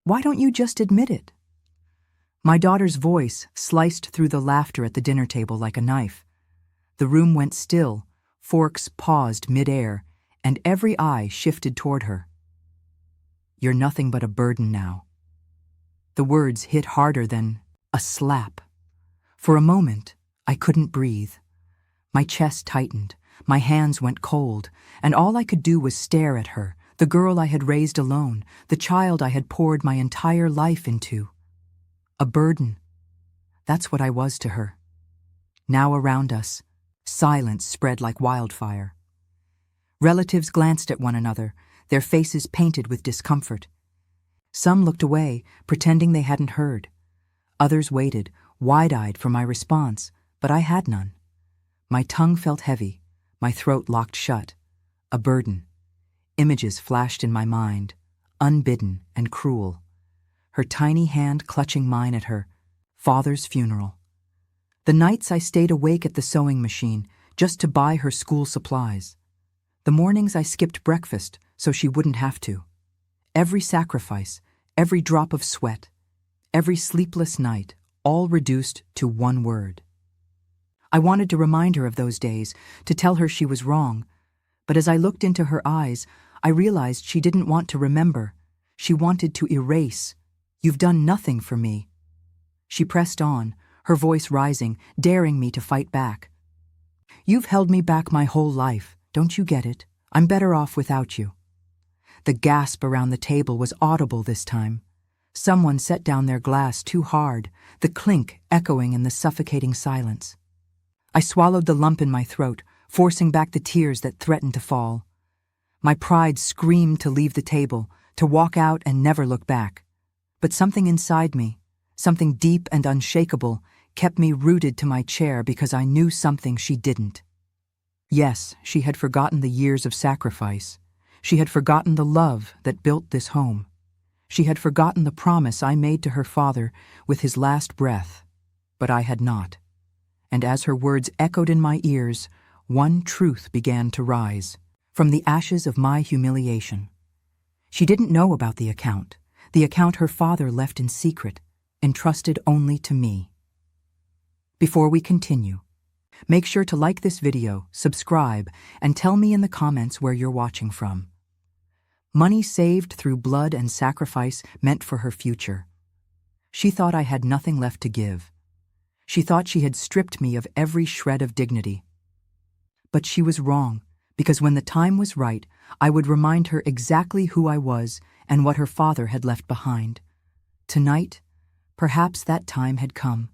Why don't you just admit it?" My daughter's voice sliced through the laughter at the dinner table like a knife. The room went still, forks paused mid-air, and every eye shifted toward her. "You're nothing but a burden now." The words hit harder than a slap. For a moment, I couldn't breathe. My chest tightened, my hands went cold, and all I could do was stare at her, the girl I had raised alone, the child I had poured my entire life into. A burden. That's what I was to her. Now around us, silence spread like wildfire. Relatives glanced at one another, their faces painted with discomfort. Some looked away, pretending they hadn't heard. Others waited, wide-eyed for my response, but I had none. My tongue felt heavy, my throat locked shut. A burden. Images flashed in my mind, unbidden and cruel. Her tiny hand clutching mine at her father's funeral. The nights I stayed awake at the sewing machine just to buy her school supplies. The mornings I skipped breakfast so she wouldn't have to. Every sacrifice, every drop of sweat, every sleepless night, all reduced to one word. I wanted to remind her of those days, to tell her she was wrong, but as I looked into her eyes, I realized she didn't want to remember. She wanted to erase. "You've done nothing for me." She pressed on, her voice rising, daring me to fight back. "You've held me back my whole life. Don't you get it? I'm better off without you." The gasp around the table was audible this time. Someone set down their glass too hard, the clink echoing in the suffocating silence. I swallowed the lump in my throat, forcing back the tears that threatened to fall. My pride screamed to leave the table, to walk out and never look back. But something inside me, something deep and unshakable, kept me rooted to my chair because I knew something she didn't. Yes, she had forgotten the years of sacrifice. She had forgotten the love that built this home. She had forgotten the promise I made to her father with his last breath, but I had not. And as her words echoed in my ears, one truth began to rise, from the ashes of my humiliation. She didn't know about the account her father left in secret, entrusted only to me. Before we continue, make sure to like this video, subscribe, and tell me in the comments where you're watching from. Money saved through blood and sacrifice meant for her future. She thought I had nothing left to give. She thought she had stripped me of every shred of dignity. But she was wrong, because when the time was right, I would remind her exactly who I was and what her father had left behind. Tonight, perhaps that time had come.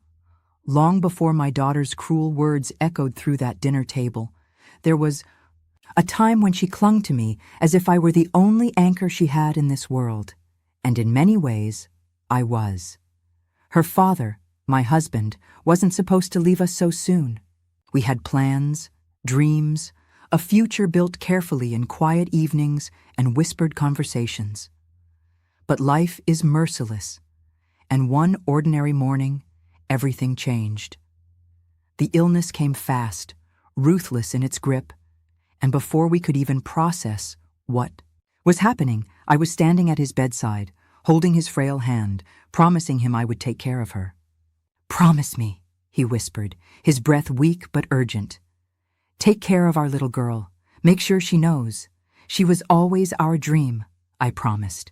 Long before my daughter's cruel words echoed through that dinner table, there was a time when she clung to me as if I were the only anchor she had in this world. And in many ways, I was. Her father, my husband, wasn't supposed to leave us so soon. We had plans, dreams, a future built carefully in quiet evenings and whispered conversations. But life is merciless, and one ordinary morning, everything changed. The illness came fast, ruthless in its grip, and before we could even process what was happening, I was standing at his bedside, holding his frail hand, promising him I would take care of her. "Promise me," he whispered, his breath weak but urgent. "Take care of our little girl. Make sure she knows. She was always our dream," I promised.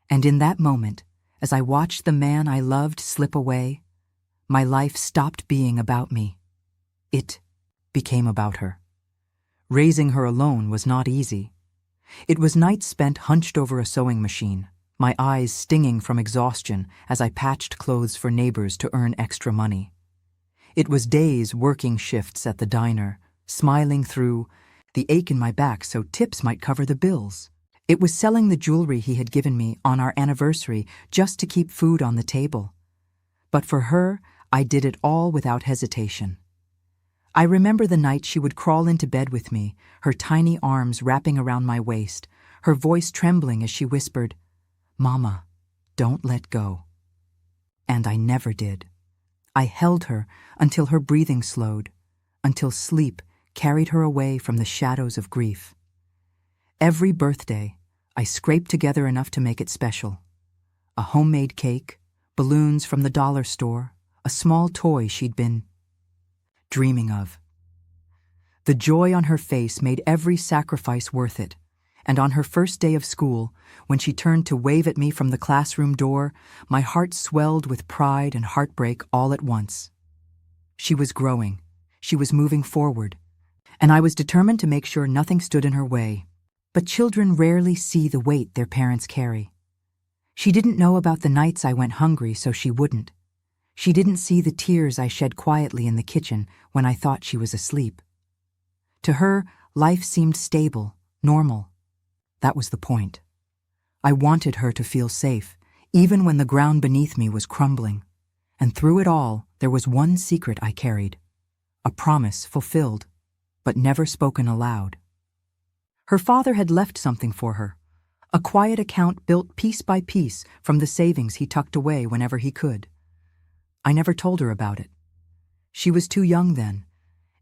And in that moment, as I watched the man I loved slip away, my life stopped being about me. It became about her. Raising her alone was not easy. It was nights spent hunched over a sewing machine, my eyes stinging from exhaustion as I patched clothes for neighbors to earn extra money. It was days working shifts at the diner, smiling through the ache in my back so tips might cover the bills. It was selling the jewelry he had given me on our anniversary just to keep food on the table. But for her, I did it all without hesitation. I remember the night she would crawl into bed with me, her tiny arms wrapping around my waist, her voice trembling as she whispered, "Mama, don't let go." And I never did. I held her until her breathing slowed, until sleep carried her away from the shadows of grief. Every birthday, I scraped together enough to make it special. A homemade cake, balloons from the dollar store, a small toy she'd been dreaming of. The joy on her face made every sacrifice worth it, and on her first day of school, when she turned to wave at me from the classroom door, my heart swelled with pride and heartbreak all at once. She was growing, she was moving forward, and I was determined to make sure nothing stood in her way. But children rarely see the weight their parents carry. She didn't know about the nights I went hungry, so she wouldn't. She didn't see the tears I shed quietly in the kitchen when I thought she was asleep. To her, life seemed stable, normal. That was the point. I wanted her to feel safe, even when the ground beneath me was crumbling. And through it all, there was one secret I carried. A promise fulfilled, but never spoken aloud. Her father had left something for her, a quiet account built piece by piece from the savings he tucked away whenever he could. I never told her about it. She was too young then,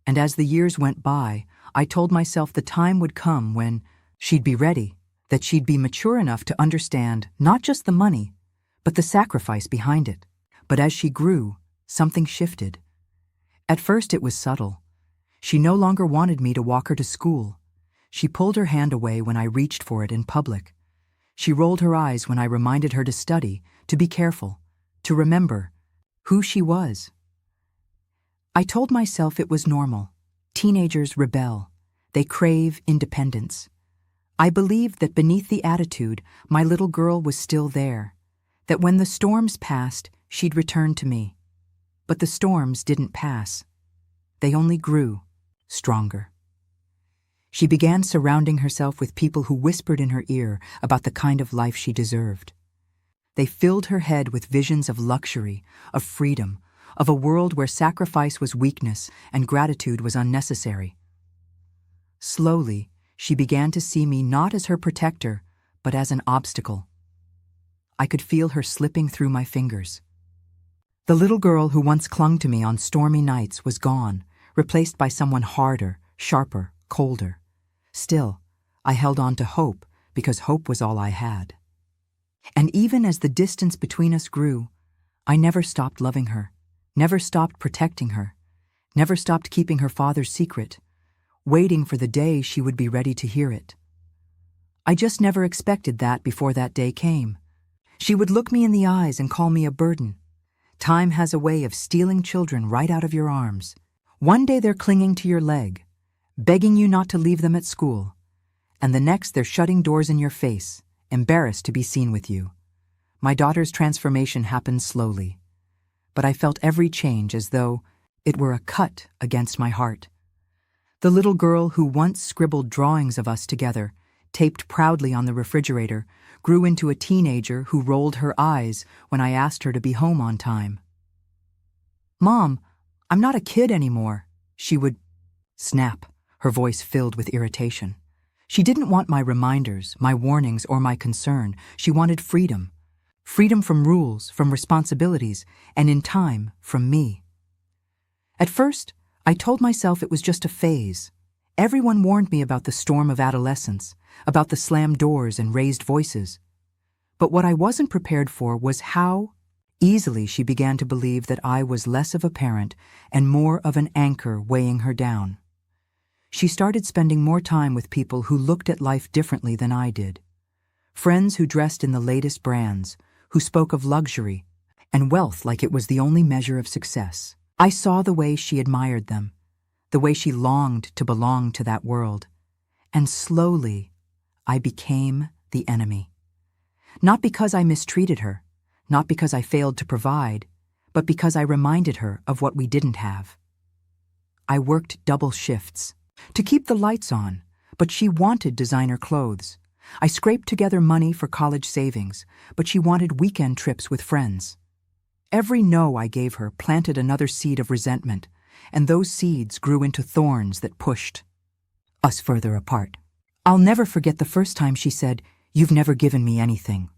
and as the years went by, I told myself the time would come when she'd be ready, that she'd be mature enough to understand not just the money, but the sacrifice behind it. But as she grew, something shifted. At first it was subtle. She no longer wanted me to walk her to school. She pulled her hand away when I reached for it in public. She rolled her eyes when I reminded her to study, to be careful, to remember who she was. I told myself it was normal. Teenagers rebel. They crave independence. I believed that beneath the attitude, my little girl was still there, that when the storms passed, she'd return to me. But the storms didn't pass. They only grew, stronger. She began surrounding herself with people who whispered in her ear about the kind of life she deserved. They filled her head with visions of luxury, of freedom, of a world where sacrifice was weakness and gratitude was unnecessary. Slowly, she began to see me not as her protector, but as an obstacle. I could feel her slipping through my fingers. The little girl who once clung to me on stormy nights was gone, replaced by someone harder, sharper, colder. Still, I held on to hope because hope was all I had. And even as the distance between us grew, I never stopped loving her, never stopped protecting her, never stopped keeping her father's secret, waiting for the day she would be ready to hear it. I just never expected that before that day came. She would look me in the eyes and call me a burden. Time has a way of stealing children right out of your arms. One day they're clinging to your leg, begging you not to leave them at school, and the next they're shutting doors in your face, embarrassed to be seen with you. My daughter's transformation happened slowly, but I felt every change as though it were a cut against my heart. The little girl who once scribbled drawings of us together, taped proudly on the refrigerator, grew into a teenager who rolled her eyes when I asked her to be home on time. "Mom, I'm not a kid anymore," she would snap, her voice filled with irritation. She didn't want my reminders, my warnings, or my concern. She wanted freedom. Freedom from rules, from responsibilities, and in time, from me. At first, I told myself it was just a phase. Everyone warned me about the storm of adolescence, about the slammed doors and raised voices. But what I wasn't prepared for was how easily she began to believe that I was less of a parent and more of an anchor weighing her down. She started spending more time with people who looked at life differently than I did. Friends who dressed in the latest brands, who spoke of luxury and wealth like it was the only measure of success. I saw the way she admired them, the way she longed to belong to that world. And slowly, I became the enemy. Not because I mistreated her, not because I failed to provide, but because I reminded her of what we didn't have. I worked double shifts to keep the lights on, but she wanted designer clothes. I scraped together money for college savings, but she wanted weekend trips with friends. Every no I gave her planted another seed of resentment, and those seeds grew into thorns that pushed us further apart. I'll never forget the first time she said, "You've never given me anything."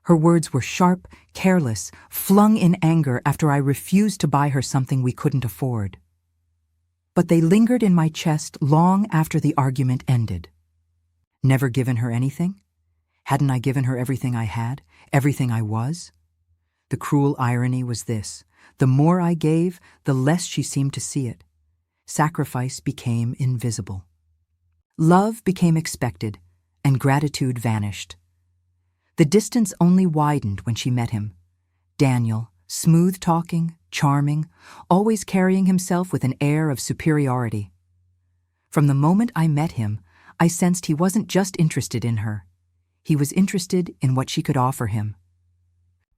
Her words were sharp, careless, flung in anger after I refused to buy her something we couldn't afford. But they lingered in my chest long after the argument ended. Never given her anything? Hadn't I given her everything I had, everything I was? The cruel irony was this: the more I gave, the less she seemed to see it. Sacrifice became invisible. Love became expected, and gratitude vanished. The distance only widened when she met him. Daniel, smooth-talking, charming, always carrying himself with an air of superiority. From the moment I met him, I sensed he wasn't just interested in her. He was interested in what she could offer him.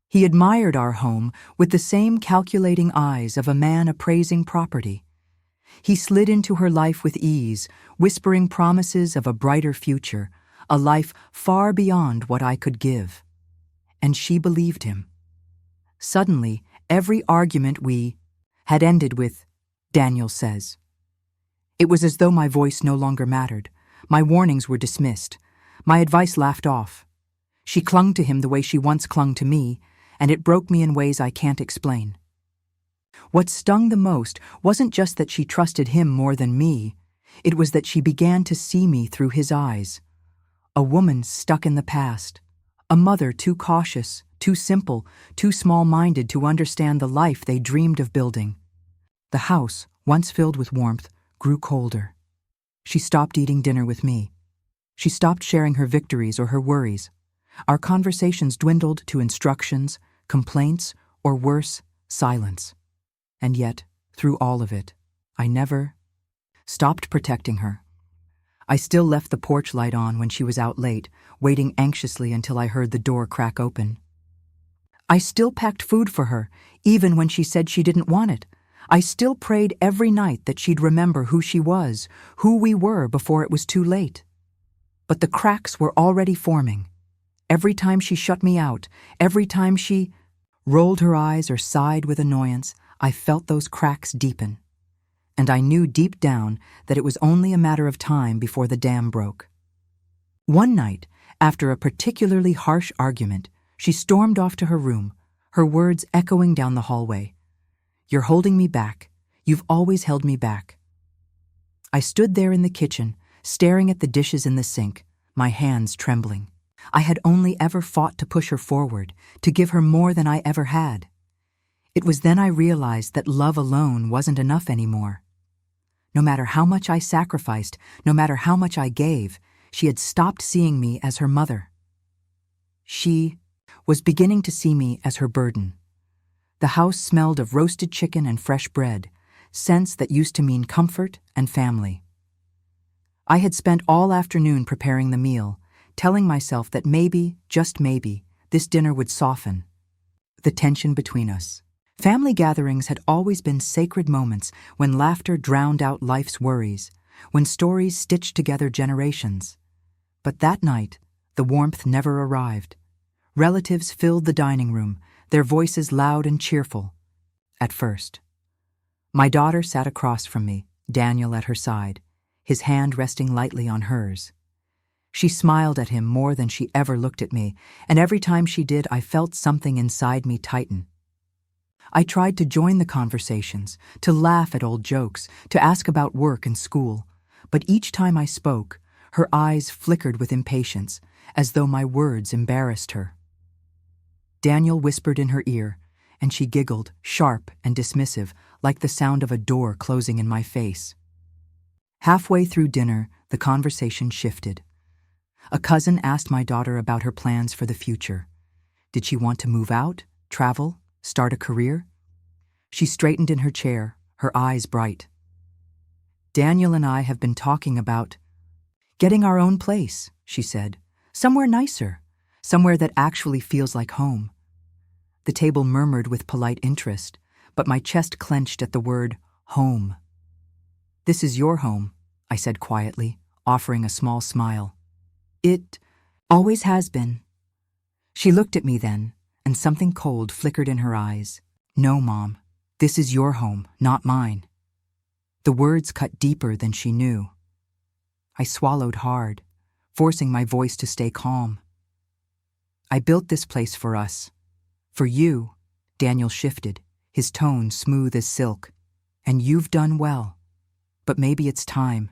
He admired our home with the same calculating eyes of a man appraising property. He slid into her life with ease, whispering promises of a brighter future, a life far beyond what I could give. And she believed him. Suddenly, every argument we had ended with, "Daniel says." It was as though my voice no longer mattered. My warnings were dismissed. My advice laughed off. She clung to him the way she once clung to me, and it broke me in ways I can't explain. What stung the most wasn't just that she trusted him more than me. It was that she began to see me through his eyes. A woman stuck in the past. A mother too cautious, too simple, too small-minded to understand the life they dreamed of building. The house, once filled with warmth, grew colder. She stopped eating dinner with me. She stopped sharing her victories or her worries. Our conversations dwindled to instructions, complaints, or worse, silence. And yet, through all of it, I never stopped protecting her. I still left the porch light on when she was out late, waiting anxiously until I heard the door crack open. I still packed food for her, even when she said she didn't want it. I still prayed every night that she'd remember who she was, who we were before it was too late. But the cracks were already forming. Every time she shut me out, every time she rolled her eyes or sighed with annoyance, I felt those cracks deepen. And I knew deep down that it was only a matter of time before the dam broke. One night, after a particularly harsh argument, she stormed off to her room, her words echoing down the hallway. "You're holding me back. You've always held me back." I stood there in the kitchen, staring at the dishes in the sink, my hands trembling. I had only ever fought to push her forward, to give her more than I ever had. It was then I realized that love alone wasn't enough anymore. No matter how much I sacrificed, no matter how much I gave, she had stopped seeing me as her mother. She was beginning to see me as her burden. The house smelled of roasted chicken and fresh bread, scents that used to mean comfort and family. I had spent all afternoon preparing the meal, telling myself that maybe, just maybe, this dinner would soften the tension between us. Family gatherings had always been sacred moments when laughter drowned out life's worries, when stories stitched together generations. But that night, the warmth never arrived. Relatives filled the dining room, their voices loud and cheerful. At first. My daughter sat across from me, Daniel at her side, his hand resting lightly on hers. She smiled at him more than she ever looked at me, and every time she did, I felt something inside me tighten. I tried to join the conversations, to laugh at old jokes, to ask about work and school, but each time I spoke, her eyes flickered with impatience, as though my words embarrassed her. Daniel whispered in her ear, and she giggled, sharp and dismissive, like the sound of a door closing in my face. Halfway through dinner, the conversation shifted. A cousin asked my daughter about her plans for the future. Did she want to move out, travel, start a career? She straightened in her chair, her eyes bright. "Daniel and I have been talking about getting our own place," she said. "Somewhere nicer, somewhere that actually feels like home." The table murmured with polite interest, but my chest clenched at the word home. "This is your home," I said quietly, offering a small smile. "It always has been." She looked at me then, and something cold flickered in her eyes. "No, Mom, this is your home, not mine." The words cut deeper than she knew. I swallowed hard, forcing my voice to stay calm. "I built this place for us. For you," Daniel shifted, his tone smooth as silk. "And you've done well. But maybe it's time.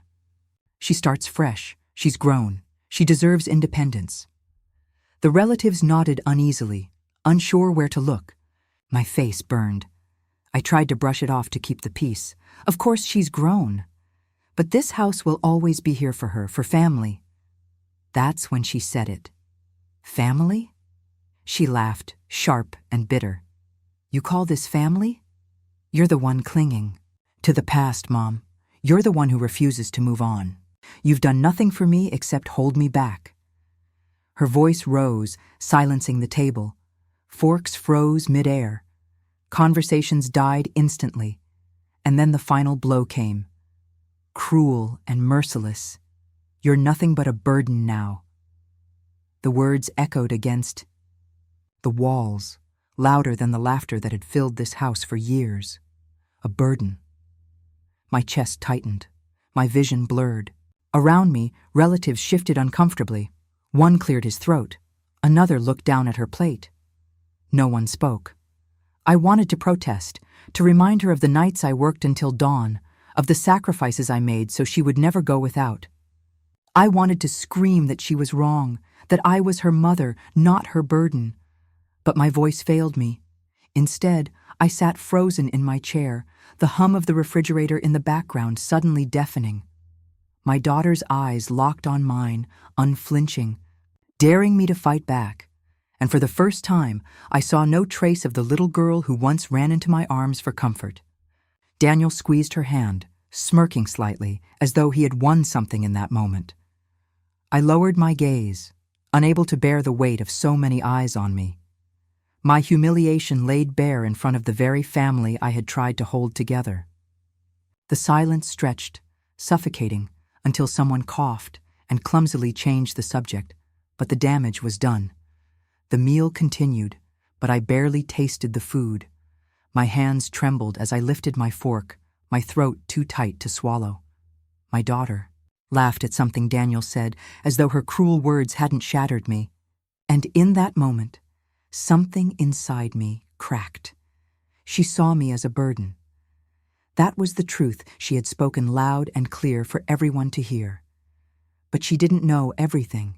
She starts fresh. She's grown. She deserves independence." The relatives nodded uneasily, unsure where to look. My face burned. I tried to brush it off to keep the peace. Of course, she's grown. But this house will always be here for her, for family. That's when she said it. Family? She laughed, sharp and bitter. You call this family? You're the one clinging. To the past, Mom. You're the one who refuses to move on. You've done nothing for me except hold me back. Her voice rose, silencing the table. Forks froze midair. Conversations died instantly. And then the final blow came. Cruel and merciless. You're nothing but a burden now. The words echoed against the walls, louder than the laughter that had filled this house for years. A burden. My chest tightened. My vision blurred. Around me, relatives shifted uncomfortably. One cleared his throat. Another looked down at her plate. No one spoke. I wanted to protest, to remind her of the nights I worked until dawn, of the sacrifices I made so she would never go without. I wanted to scream that she was wrong, that I was her mother, not her burden. But my voice failed me. Instead, I sat frozen in my chair, the hum of the refrigerator in the background suddenly deafening. My daughter's eyes locked on mine, unflinching, daring me to fight back. And for the first time, I saw no trace of the little girl who once ran into my arms for comfort. Daniel squeezed her hand, smirking slightly, as though he had won something in that moment. I lowered my gaze, unable to bear the weight of so many eyes on me. My humiliation laid bare in front of the very family I had tried to hold together. The silence stretched, suffocating, until someone coughed and clumsily changed the subject, but the damage was done. The meal continued, but I barely tasted the food. My hands trembled as I lifted my fork, my throat too tight to swallow. My daughter laughed at something Daniel said, as though her cruel words hadn't shattered me. And in that moment, something inside me cracked. She saw me as a burden. That was the truth she had spoken loud and clear for everyone to hear. But she didn't know everything.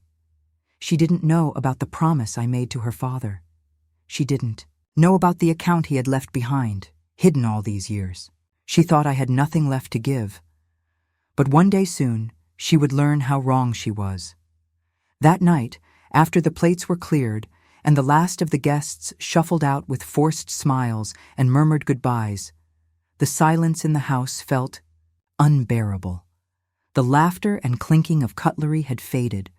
She didn't know about the promise I made to her father. She didn't know about the account he had left behind, hidden all these years. She thought I had nothing left to give. But one day soon, she would learn how wrong she was. That night, after the plates were cleared, and the last of the guests shuffled out with forced smiles and murmured goodbyes, the silence in the house felt unbearable. The laughter and clinking of cutlery had faded,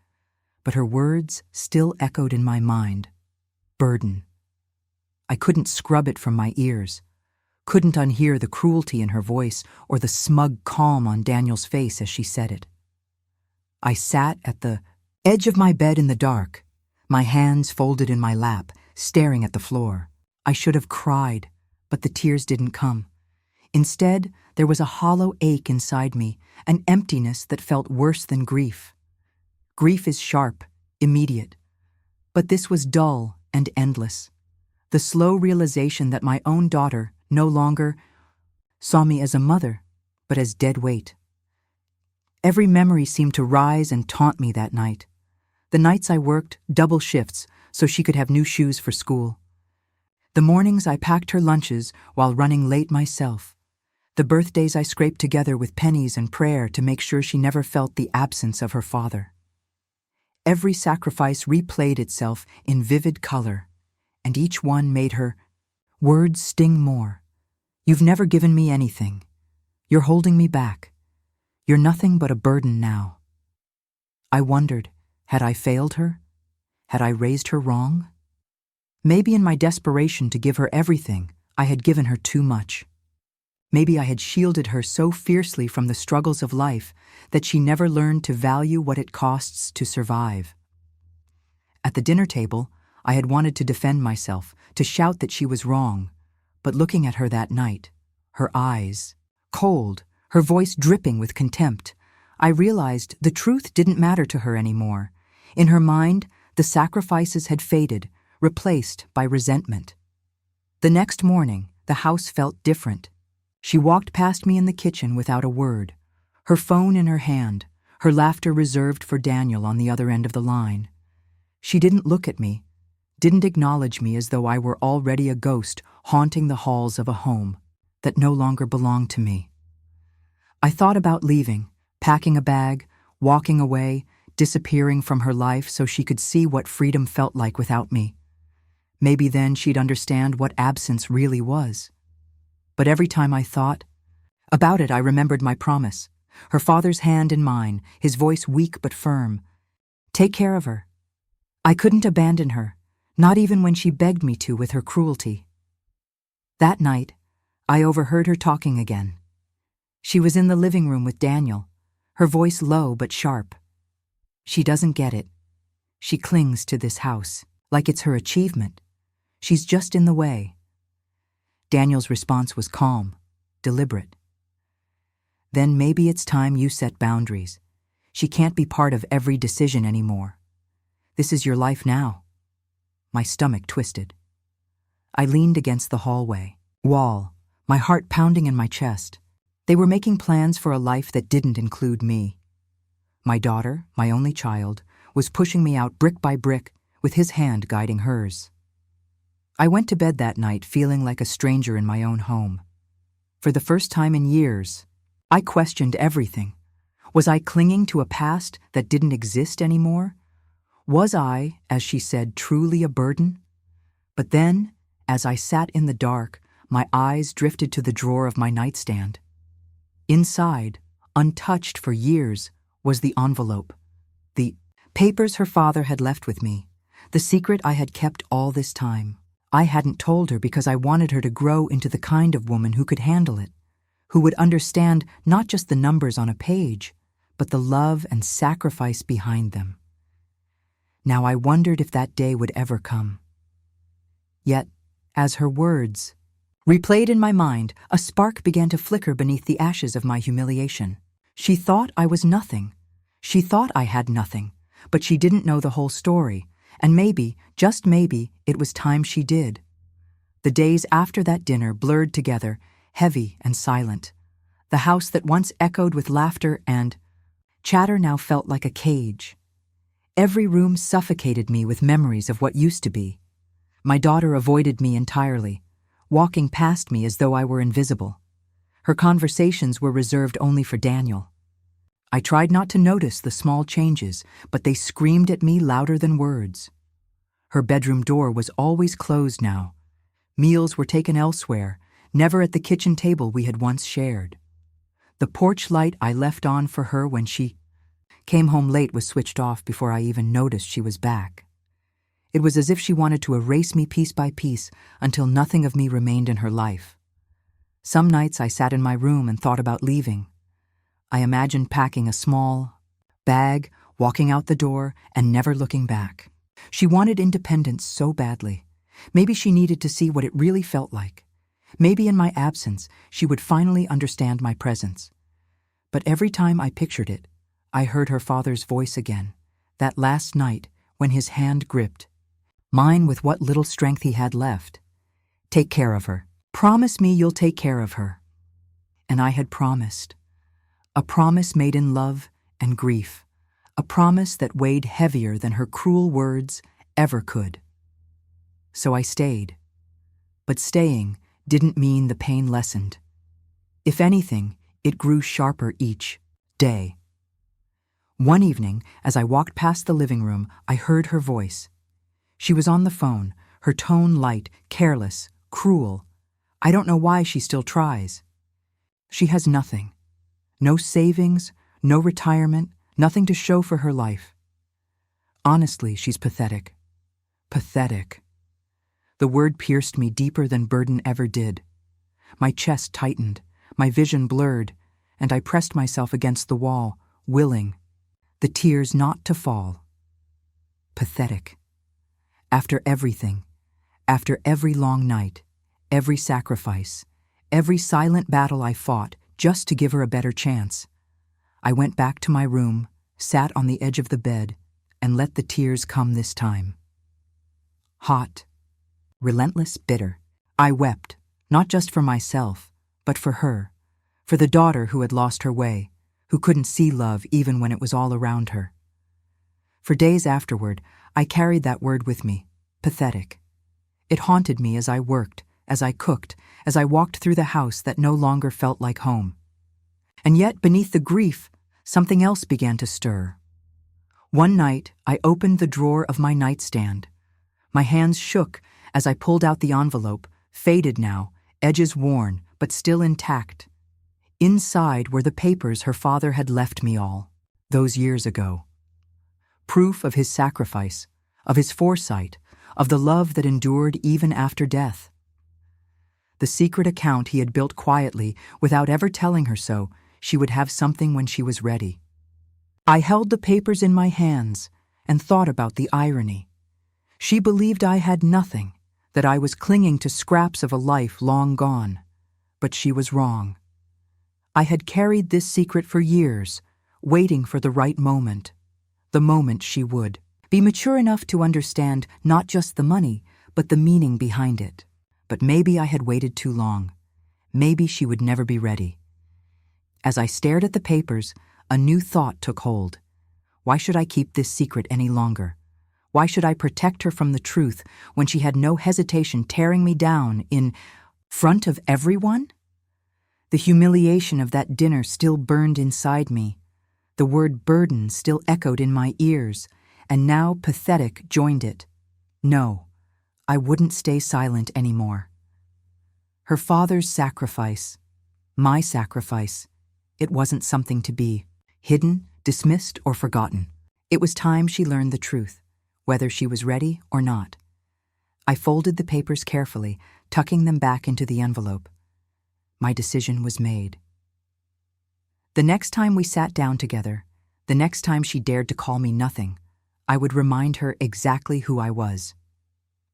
but her words still echoed in my mind. Burden. I couldn't scrub it from my ears, couldn't unhear the cruelty in her voice or the smug calm on Daniel's face as she said it. I sat at the edge of my bed in the dark, my hands folded in my lap, staring at the floor. I should have cried, but the tears didn't come. Instead, there was a hollow ache inside me, an emptiness that felt worse than grief. Grief is sharp, immediate. But this was dull and endless. The slow realization that my own daughter no longer saw me as a mother, but as dead weight. Every memory seemed to rise and taunt me that night. The nights I worked double shifts so she could have new shoes for school. The mornings I packed her lunches while running late myself. The birthdays I scraped together with pennies and prayer to make sure she never felt the absence of her father. Every sacrifice replayed itself in vivid color, and each one made her words sting more. You've never given me anything. You're holding me back. You're nothing but a burden now. I wondered, had I failed her? Had I raised her wrong? Maybe in my desperation to give her everything, I had given her too much. Maybe I had shielded her so fiercely from the struggles of life that she never learned to value what it costs to survive. At the dinner table, I had wanted to defend myself, to shout that she was wrong, but looking at her that night, her eyes cold, her voice dripping with contempt, I realized the truth didn't matter to her anymore. In her mind, the sacrifices had faded, replaced by resentment. The next morning, the house felt different. She walked past me in the kitchen without a word, her phone in her hand, her laughter reserved for Daniel on the other end of the line. She didn't look at me, didn't acknowledge me as though I were already a ghost haunting the halls of a home that no longer belonged to me. I thought about leaving, packing a bag, walking away, disappearing from her life so she could see what freedom felt like without me. Maybe then she'd understand what absence really was. But every time I thought about it, I remembered my promise, her father's hand in mine, his voice weak but firm. Take care of her. I couldn't abandon her, not even when she begged me to with her cruelty. That night, I overheard her talking again. She was in the living room with Daniel, her voice low but sharp. She doesn't get it. She clings to this house, like it's her achievement. She's just in the way. Daniel's response was calm, deliberate. Then maybe it's time you set boundaries. She can't be part of every decision anymore. This is your life now. My stomach twisted. I leaned against the hallway wall, my heart pounding in my chest. They were making plans for a life that didn't include me. My daughter, my only child, was pushing me out brick by brick, with his hand guiding hers. I went to bed that night feeling like a stranger in my own home. For the first time in years, I questioned everything. Was I clinging to a past that didn't exist anymore? Was I, as she said, truly a burden? But then, as I sat in the dark, my eyes drifted to the drawer of my nightstand. Inside, untouched for years, was the envelope. The papers her father had left with me. The secret I had kept all this time. I hadn't told her because I wanted her to grow into the kind of woman who could handle it, who would understand not just the numbers on a page, but the love and sacrifice behind them. Now I wondered if that day would ever come. Yet, as her words replayed in my mind, a spark began to flicker beneath the ashes of my humiliation. She thought I was nothing. She thought I had nothing, but she didn't know the whole story, and maybe, just maybe, it was time she did. The days after that dinner blurred together, heavy and silent. The house that once echoed with laughter and chatter now felt like a cage. Every room suffocated me with memories of what used to be. My daughter avoided me entirely, walking past me as though I were invisible. Her conversations were reserved only for Daniel. I tried not to notice the small changes, but they screamed at me louder than words. Her bedroom door was always closed now. Meals were taken elsewhere, never at the kitchen table we had once shared. The porch light I left on for her when she came home late was switched off before I even noticed she was back. It was as if she wanted to erase me piece by piece until nothing of me remained in her life. Some nights I sat in my room and thought about leaving. I imagined packing a small bag, walking out the door, and never looking back. She wanted independence so badly. Maybe she needed to see what it really felt like. Maybe in my absence, she would finally understand my presence. But every time I pictured it, I heard her father's voice again, that last night when his hand gripped mine with what little strength he had left. Take care of her. Promise me you'll take care of her. And I had promised. A promise made in love and grief. A promise that weighed heavier than her cruel words ever could. So I stayed. But staying didn't mean the pain lessened. If anything, it grew sharper each day. One evening, as I walked past the living room, I heard her voice. She was on the phone, her tone light, careless, cruel. I don't know why she still tries. She has nothing. No savings, no retirement, nothing to show for her life. Honestly, she's pathetic. Pathetic. The word pierced me deeper than burden ever did. My chest tightened, my vision blurred, and I pressed myself against the wall, willing the tears not to fall. Pathetic. After everything, after every long night, every sacrifice, every silent battle I fought just to give her a better chance, I went back to my room, sat on the edge of the bed, and let the tears come this time. Hot, relentless, bitter. I wept, not just for myself, but for her, for the daughter who had lost her way, who couldn't see love even when it was all around her. For days afterward, I carried that word with me, pathetic. It haunted me as I worked, as I cooked, as I walked through the house that no longer felt like home. And yet, beneath the grief, something else began to stir. One night, I opened the drawer of my nightstand. My hands shook as I pulled out the envelope, faded now, edges worn, but still intact. Inside were the papers her father had left me all, those years ago. Proof of his sacrifice, of his foresight, of the love that endured even after death. The secret account he had built quietly, without ever telling her so, she would have something when she was ready. I held the papers in my hands and thought about the irony. She believed I had nothing, that I was clinging to scraps of a life long gone. But she was wrong. I had carried this secret for years, waiting for the right moment. The moment she would be mature enough to understand not just the money, but the meaning behind it. But maybe I had waited too long. Maybe she would never be ready. As I stared at the papers, a new thought took hold. Why should I keep this secret any longer? Why should I protect her from the truth when she had no hesitation tearing me down in front of everyone? The humiliation of that dinner still burned inside me. The word burden still echoed in my ears, and now pathetic joined it. No, I wouldn't stay silent anymore. Her father's sacrifice, my sacrifice, it wasn't something to be hidden, dismissed, or forgotten. It was time she learned the truth, whether she was ready or not. I folded the papers carefully, tucking them back into the envelope. My decision was made. The next time we sat down together, the next time she dared to call me nothing, I would remind her exactly who I was.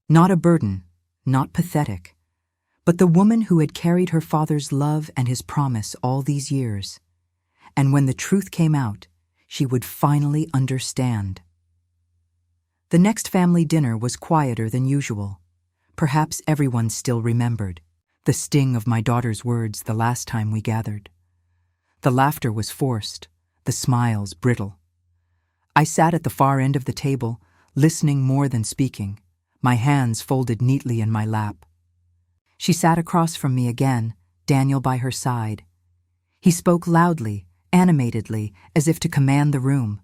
Not a burden, not pathetic, but the woman who had carried her father's love and his promise all these years. And when the truth came out, she would finally understand. The next family dinner was quieter than usual. Perhaps everyone still remembered the sting of my daughter's words the last time we gathered. The laughter was forced, the smiles brittle. I sat at the far end of the table, listening more than speaking, my hands folded neatly in my lap. She sat across from me again, Daniel by her side. He spoke loudly, animatedly, as if to command the room.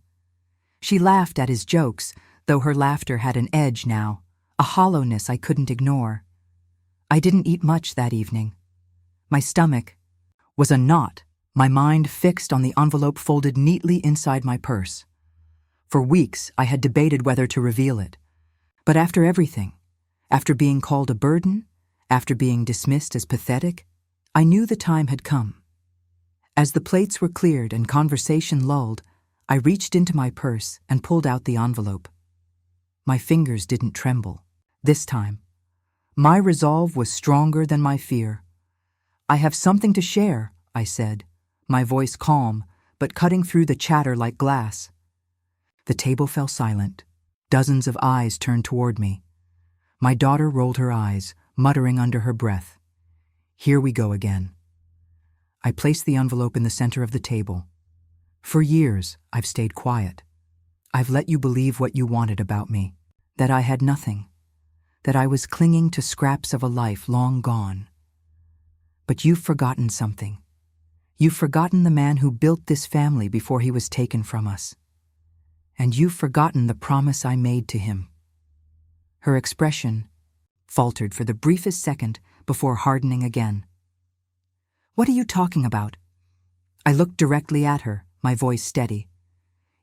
She laughed at his jokes, though her laughter had an edge now, a hollowness I couldn't ignore. I didn't eat much that evening. My stomach was a knot, my mind fixed on the envelope folded neatly inside my purse. For weeks, I had debated whether to reveal it. But after everything, after being called a burden, after being dismissed as pathetic, I knew the time had come. As the plates were cleared and conversation lulled, I reached into my purse and pulled out the envelope. My fingers didn't tremble. This time, my resolve was stronger than my fear. I have something to share, I said, my voice calm, but cutting through the chatter like glass. The table fell silent. Dozens of eyes turned toward me. My daughter rolled her eyes, muttering under her breath. Here we go again. I placed the envelope in the center of the table. For years, I've stayed quiet. I've let you believe what you wanted about me, that I had nothing, that I was clinging to scraps of a life long gone. But you've forgotten something. You've forgotten the man who built this family before he was taken from us. And you've forgotten the promise I made to him. Her expression faltered for the briefest second before hardening again. What are you talking about? I looked directly at her, my voice steady.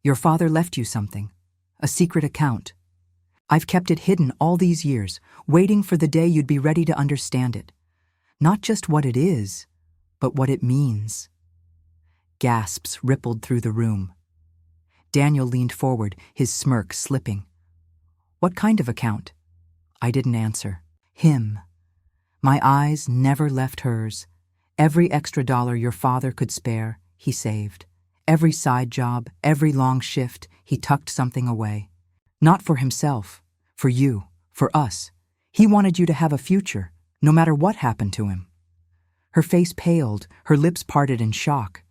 Your father left you something, a secret account. I've kept it hidden all these years, waiting for the day you'd be ready to understand it. Not just what it is, but what it means. Gasps rippled through the room. Daniel leaned forward, his smirk slipping. What kind of account? I didn't answer. Him. My eyes never left hers. Every extra dollar your father could spare, he saved. Every side job, every long shift, he tucked something away. Not for himself, for you, for us. He wanted you to have a future, no matter what happened to him. Her face paled, her lips parted in shock.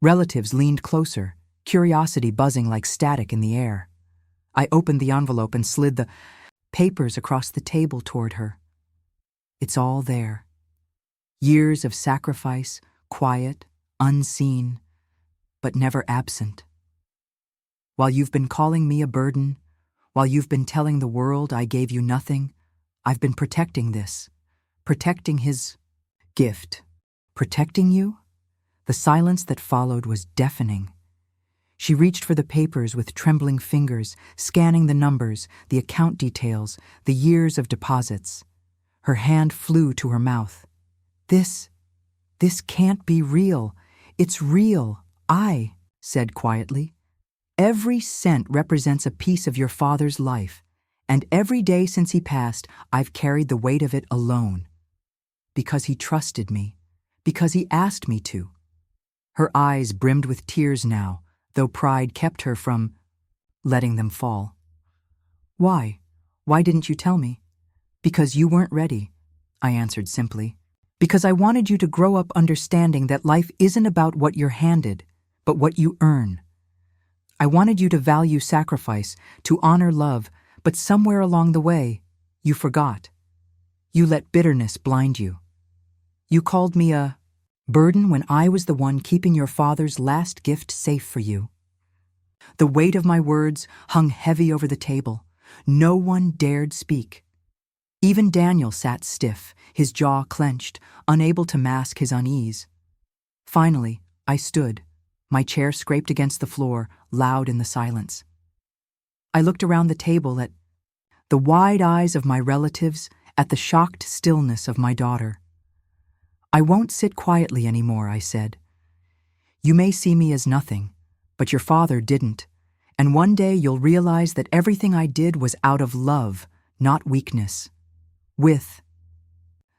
Relatives leaned closer, curiosity buzzing like static in the air. I opened the envelope and slid the papers across the table toward her. It's all there. Years of sacrifice, quiet, unseen, but never absent. While you've been calling me a burden, while you've been telling the world I gave you nothing, I've been protecting this, protecting his gift. Protecting you? The silence that followed was deafening. She reached for the papers with trembling fingers, scanning the numbers, the account details, the years of deposits. Her hand flew to her mouth. This can't be real. It's real, I said quietly. Every cent represents a piece of your father's life, and every day since he passed, I've carried the weight of it alone. Because he trusted me, because he asked me to. Her eyes brimmed with tears now, though pride kept her from letting them fall. Why? Why didn't you tell me? Because you weren't ready, I answered simply. Because I wanted you to grow up understanding that life isn't about what you're handed, but what you earn. I wanted you to value sacrifice, to honor love, but somewhere along the way, you forgot. You let bitterness blind you. You called me a burden when I was the one keeping your father's last gift safe for you. The weight of my words hung heavy over the table. No one dared speak. Even Daniel sat stiff, his jaw clenched, unable to mask his unease. Finally, I stood, my chair scraped against the floor, loud in the silence. I looked around the table at the wide eyes of my relatives, at the shocked stillness of my daughter. I won't sit quietly anymore, I said. You may see me as nothing, but your father didn't, and one day you'll realize that everything I did was out of love, not weakness. With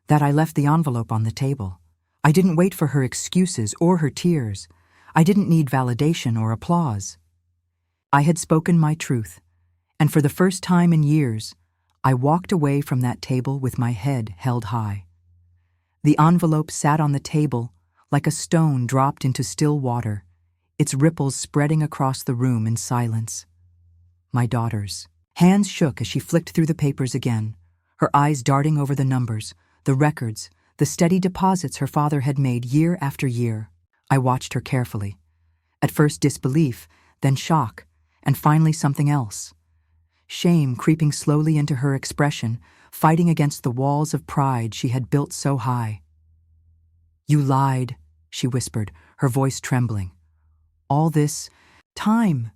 that, I left the envelope on the table. I didn't wait for her excuses or her tears. I didn't need validation or applause. I had spoken my truth, and for the first time in years, I walked away from that table with my head held high. The envelope sat on the table like a stone dropped into still water, its ripples spreading across the room in silence. My daughter's hands shook as she flicked through the papers again, her eyes darting over the numbers, the records, the steady deposits her father had made year after year. I watched her carefully. At first disbelief, then shock, and finally something else. Shame creeping slowly into her expression, fighting against the walls of pride she had built so high. You lied, she whispered, her voice trembling. All this time,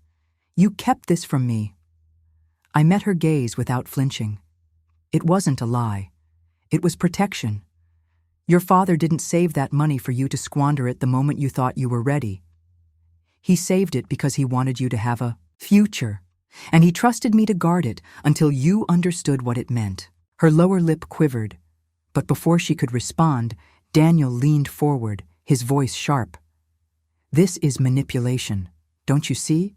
you kept this from me. I met her gaze without flinching. It wasn't a lie. It was protection. Your father didn't save that money for you to squander it the moment you thought you were ready. He saved it because he wanted you to have a future, and he trusted me to guard it until you understood what it meant. Her lower lip quivered, but before she could respond, Daniel leaned forward, his voice sharp. This is manipulation, don't you see?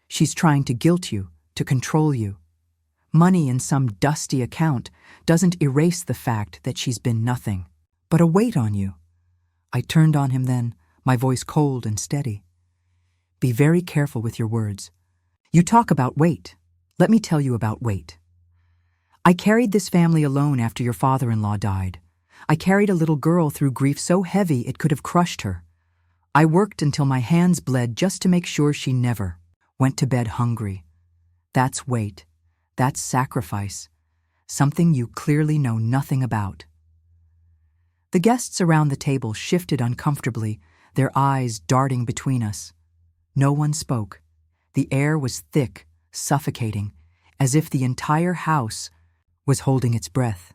She's trying to guilt you, to control you. Money in some dusty account doesn't erase the fact that she's been nothing, but a weight on you. I turned on him then, my voice cold and steady. Be very careful with your words. You talk about weight. Let me tell you about weight. I carried this family alone after your father-in-law died. I carried a little girl through grief so heavy it could have crushed her. I worked until my hands bled just to make sure she never went to bed hungry. That's weight. That's sacrifice. Something you clearly know nothing about. The guests around the table shifted uncomfortably, their eyes darting between us. No one spoke. The air was thick, suffocating, as if the entire house was holding its breath.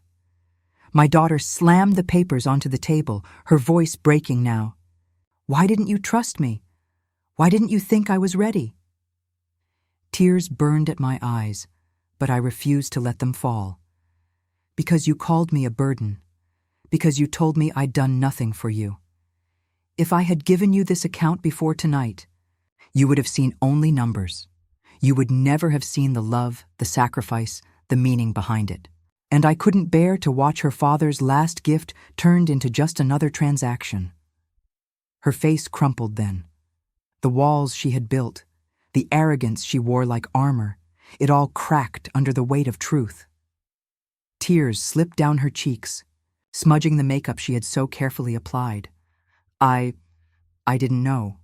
My daughter slammed the papers onto the table, her voice breaking now. Why didn't you trust me? Why didn't you think I was ready? Tears burned at my eyes, but I refused to let them fall. Because you called me a burden. Because you told me I'd done nothing for you. If I had given you this account before tonight, you would have seen only numbers. You would never have seen the love, the sacrifice, the meaning behind it. And I couldn't bear to watch her father's last gift turned into just another transaction. Her face crumpled then. The walls she had built, the arrogance she wore like armor, It all cracked under the weight of truth. Tears slipped down her cheeks, smudging the makeup she had so carefully applied. I didn't know.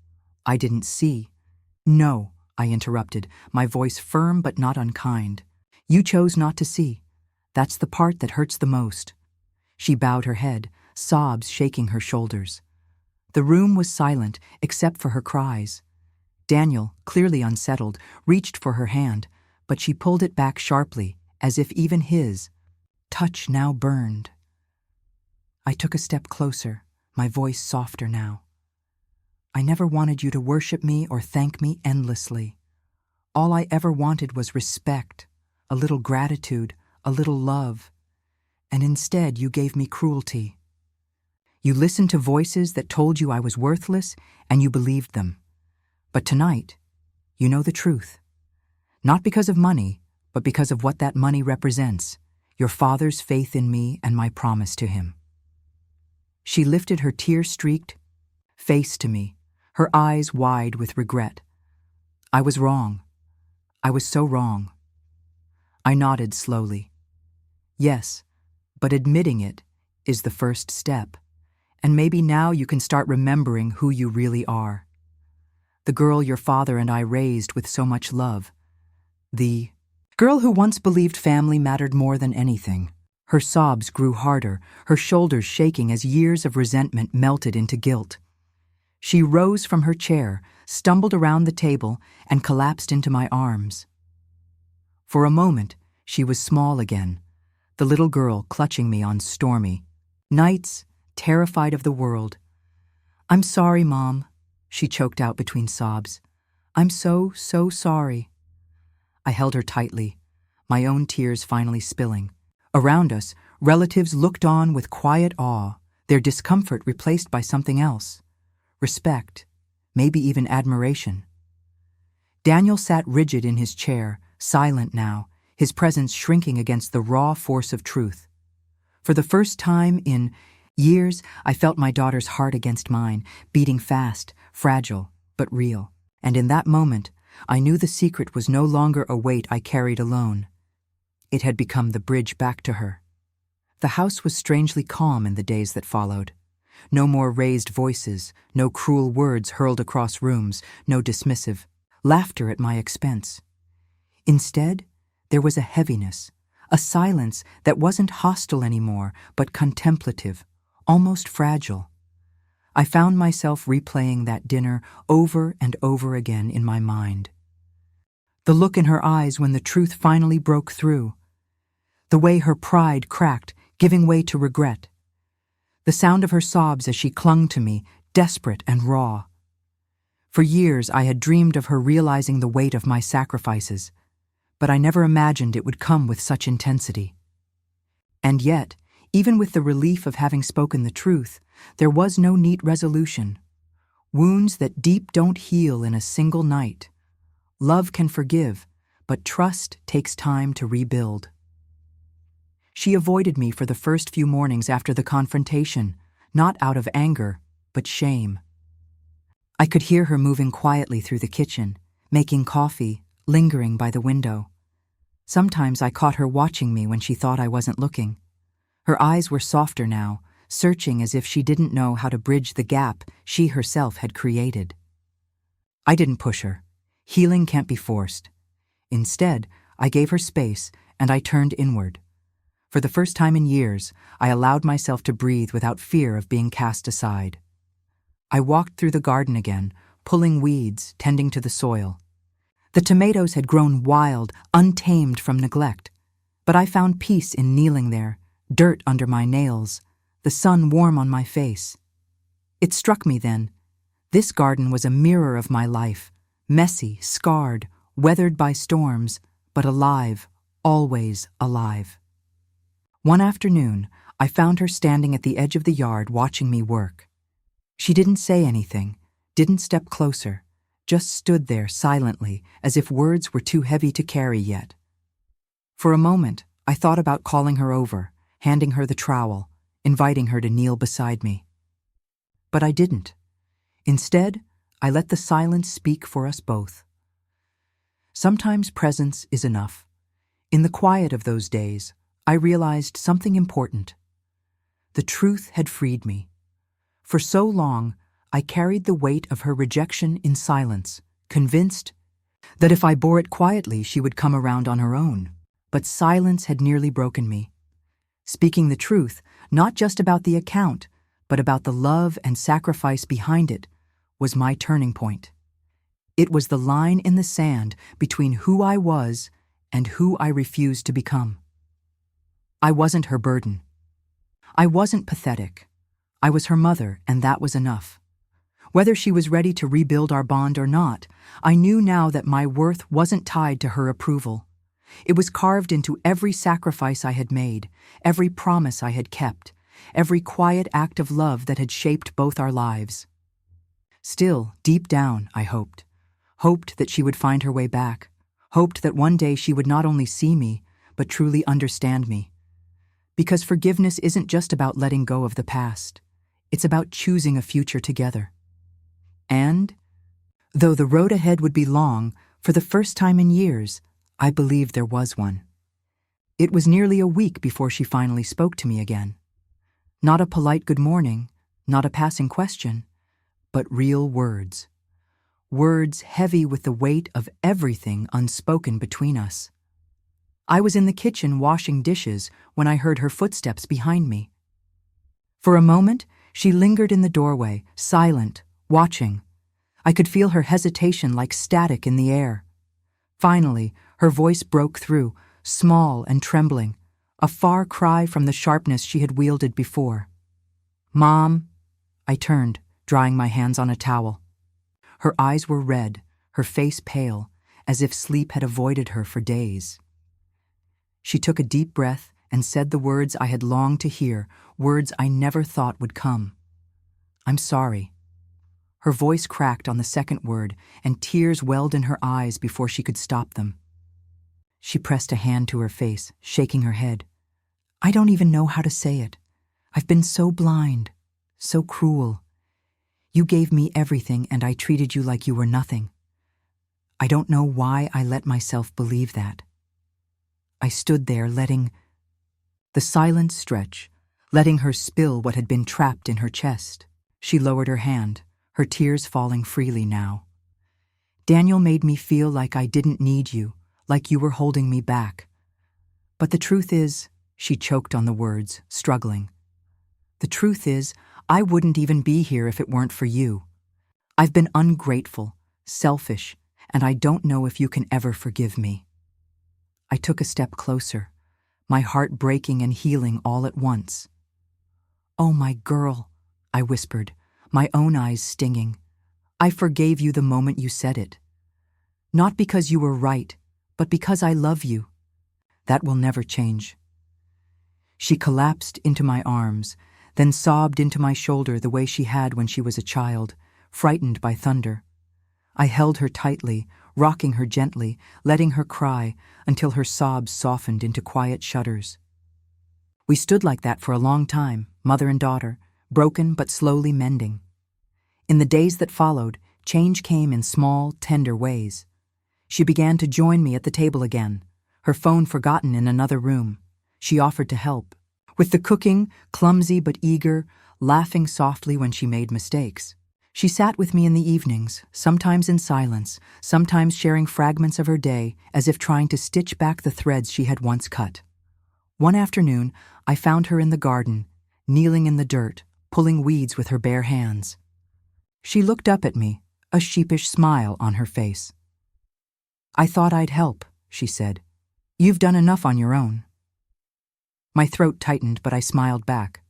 I didn't see. No, I interrupted, my voice firm but not unkind. You chose not to see. That's the part that hurts the most. She bowed her head, sobs shaking her shoulders. The room was silent except for her cries. Daniel, clearly unsettled, reached for her hand, but she pulled it back sharply, as if even his touch now burned. I took a step closer, my voice softer now. I never wanted you to worship me or thank me endlessly. All I ever wanted was respect, a little gratitude, a little love. And instead you gave me cruelty. You listened to voices that told you I was worthless, and you believed them. But tonight, you know the truth. Not because of money, but because of what that money represents, your father's faith in me and my promise to him. She lifted her tear-streaked face to me, her eyes wide with regret. I was wrong. I was so wrong. I nodded slowly. Yes, but admitting it is the first step. And maybe now you can start remembering who you really are. The girl your father and I raised with so much love. The girl who once believed family mattered more than anything. Her sobs grew harder, her shoulders shaking as years of resentment melted into guilt. She rose from her chair, stumbled around the table, and collapsed into my arms. For a moment, she was small again, the little girl clutching me on stormy nights, terrified of the world. I'm sorry, Mom, she choked out between sobs. I'm so sorry. I held her tightly, my own tears finally spilling. Around us, relatives looked on with quiet awe, their discomfort replaced by something else. Respect, maybe even admiration. Daniel sat rigid in his chair, silent now, his presence shrinking against the raw force of truth. For the first time in years, I felt my daughter's heart against mine, beating fast, fragile, but real. And in that moment, I knew the secret was no longer a weight I carried alone. It had become the bridge back to her. The house was strangely calm in the days that followed. No more raised voices, no cruel words hurled across rooms, no dismissive laughter at my expense. Instead, there was a heaviness, a silence that wasn't hostile anymore, but contemplative, almost fragile. I found myself replaying that dinner over and over again in my mind. The look in her eyes when the truth finally broke through. The way her pride cracked, giving way to regret. The sound of her sobs as she clung to me, desperate and raw. For years I had dreamed of her realizing the weight of my sacrifices, but I never imagined it would come with such intensity. And yet, even with the relief of having spoken the truth, there was no neat resolution. Wounds that deep don't heal in a single night. Love can forgive, but trust takes time to rebuild. She avoided me for the first few mornings after the confrontation, not out of anger, but shame. I could hear her moving quietly through the kitchen, making coffee, lingering by the window. Sometimes I caught her watching me when she thought I wasn't looking. Her eyes were softer now, searching as if she didn't know how to bridge the gap she herself had created. I didn't push her. Healing can't be forced. Instead, I gave her space and I turned inward. For the first time in years, I allowed myself to breathe without fear of being cast aside. I walked through the garden again, pulling weeds, tending to the soil. The tomatoes had grown wild, untamed from neglect, but I found peace in kneeling there, dirt under my nails, the sun warm on my face. It struck me then. This garden was a mirror of my life, messy, scarred, weathered by storms, but alive, always alive. One afternoon, I found her standing at the edge of the yard watching me work. She didn't say anything, didn't step closer, just stood there silently as if words were too heavy to carry yet. For a moment, I thought about calling her over, handing her the trowel, inviting her to kneel beside me. But I didn't. Instead, I let the silence speak for us both. Sometimes presence is enough. In the quiet of those days, I realized something important. The truth had freed me. For so long, I carried the weight of her rejection in silence, convinced that if I bore it quietly, she would come around on her own. But silence had nearly broken me. Speaking the truth, not just about the account, but about the love and sacrifice behind it, was my turning point. It was the line in the sand between who I was and who I refused to become. I wasn't her burden. I wasn't pathetic. I was her mother, and that was enough. Whether she was ready to rebuild our bond or not, I knew now that my worth wasn't tied to her approval. It was carved into every sacrifice I had made, every promise I had kept, every quiet act of love that had shaped both our lives. Still, deep down, I hoped that she would find her way back, hoped that one day she would not only see me, but truly understand me. Because forgiveness isn't just about letting go of the past. It's about choosing a future together. And, though the road ahead would be long, for the first time in years, I believed there was one. It was nearly a week before she finally spoke to me again. Not a polite good morning, not a passing question, but real words. Words heavy with the weight of everything unspoken between us. I was in the kitchen washing dishes when I heard her footsteps behind me. For a moment, she lingered in the doorway, silent, watching. I could feel her hesitation like static in the air. Finally, her voice broke through, small and trembling, a far cry from the sharpness she had wielded before. "Mom," I turned, drying my hands on a towel. Her eyes were red, her face pale, as if sleep had avoided her for days. She took a deep breath and said the words I had longed to hear, words I never thought would come. "I'm sorry." Her voice cracked on the second word, and tears welled in her eyes before she could stop them. She pressed a hand to her face, shaking her head. "I don't even know how to say it. I've been so blind, so cruel. You gave me everything and I treated you like you were nothing. I don't know why I let myself believe that." I stood there letting the silence stretch, letting her spill what had been trapped in her chest. She lowered her hand, her tears falling freely now. "Daniel made me feel like I didn't need you, like you were holding me back. But the truth is," she choked on the words, struggling. "The truth is, I wouldn't even be here if it weren't for you. I've been ungrateful, selfish, and I don't know if you can ever forgive me." I took a step closer, my heart breaking and healing all at once. "Oh, my girl," I whispered, my own eyes stinging. "I forgave you the moment you said it. Not because you were right, but because I love you. That will never change." She collapsed into my arms, then sobbed into my shoulder the way she had when she was a child, frightened by thunder. I held her tightly, rocking her gently, letting her cry until her sobs softened into quiet shudders. We stood like that for a long time, mother and daughter, broken but slowly mending. In the days that followed, change came in small, tender ways. She began to join me at the table again, her phone forgotten in another room. She offered to help. With the cooking, clumsy but eager, laughing softly when she made mistakes. She sat with me in the evenings, sometimes in silence, sometimes sharing fragments of her day, as if trying to stitch back the threads she had once cut. One afternoon, I found her in the garden, kneeling in the dirt, pulling weeds with her bare hands. She looked up at me, a sheepish smile on her face. "I thought I'd help," she said. "You've done enough on your own." My throat tightened, but I smiled back.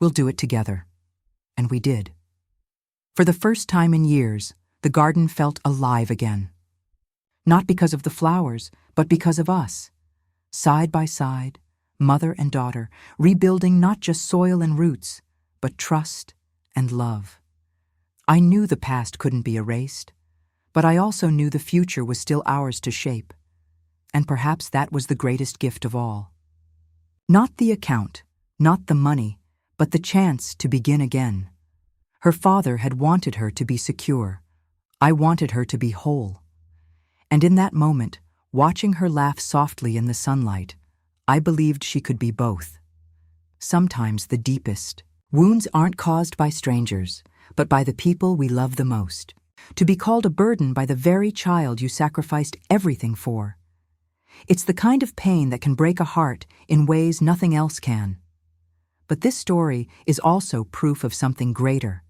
"We'll do it together." And we did. For the first time in years, the garden felt alive again. Not because of the flowers, but because of us. Side by side, mother and daughter, rebuilding not just soil and roots, but trust and love. I knew the past couldn't be erased, but I also knew the future was still ours to shape. And perhaps that was the greatest gift of all. Not the account, not the money, but the chance to begin again. Her father had wanted her to be secure. I wanted her to be whole. And in that moment, watching her laugh softly in the sunlight, I believed she could be both. Sometimes the deepest wounds aren't caused by strangers, but by the people we love the most. To be called a burden by the very child you sacrificed everything for. It's the kind of pain that can break a heart in ways nothing else can. But this story is also proof of something greater.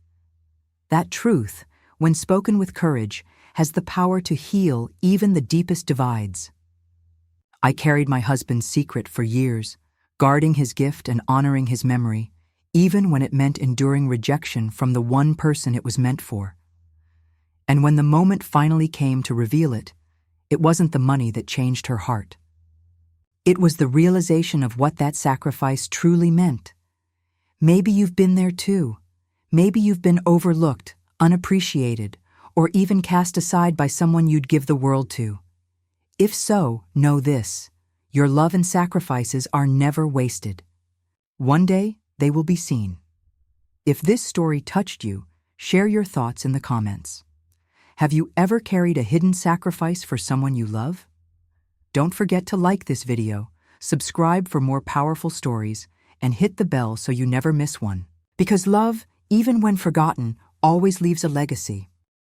That truth, when spoken with courage, has the power to heal even the deepest divides. I carried my husband's secret for years, guarding his gift and honoring his memory, even when it meant enduring rejection from the one person it was meant for. And when the moment finally came to reveal it, it wasn't the money that changed her heart. It was the realization of what that sacrifice truly meant. Maybe you've been there too. Maybe you've been overlooked, unappreciated, or even cast aside by someone you'd give the world to. If so, know this: your love and sacrifices are never wasted. One day, they will be seen. If this story touched you, share your thoughts in the comments. Have you ever carried a hidden sacrifice for someone you love? Don't forget to like this video, subscribe for more powerful stories, and hit the bell so you never miss one. Because love, even when forgotten, always leaves a legacy.